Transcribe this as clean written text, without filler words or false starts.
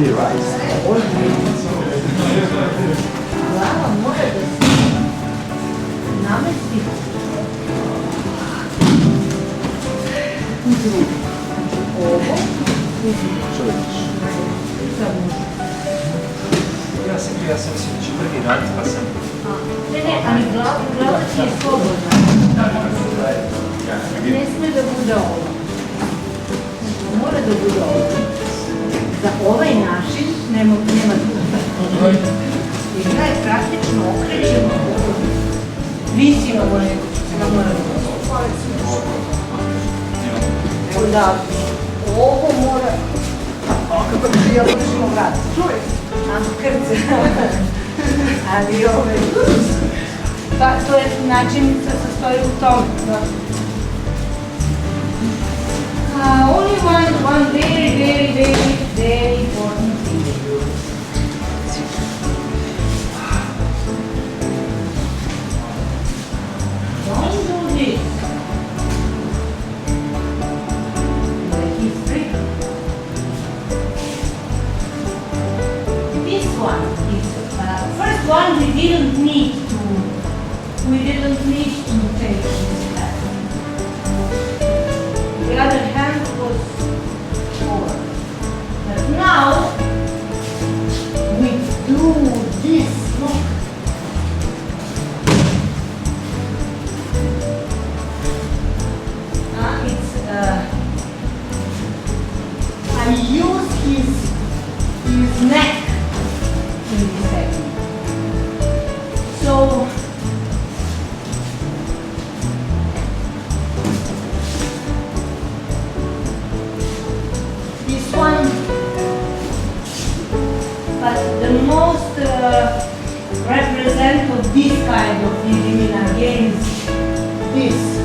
only rice. Glava mora da se namesti. Ovo. Ja sam si će prvi raditi pa sam... Ne, ali glava ti je slobodna. Ne smije da bude ovo. Mora da bude ovo. Za ovaj način nema druga. Igra je praktično okrećena. Visimo neko se ga mora da da ovo mora... Kako ti ja počnemo vrat? Čuj! Krce. Ali ove... To je načinnica sastoji u tom. Only one very important thing. Don't do this. The history. This one is first one we didn't need to take this class. The other hand was over. But now we do this. Look. I use his neck in this technique. So this one, but the most representative of this kind of discipline again is this.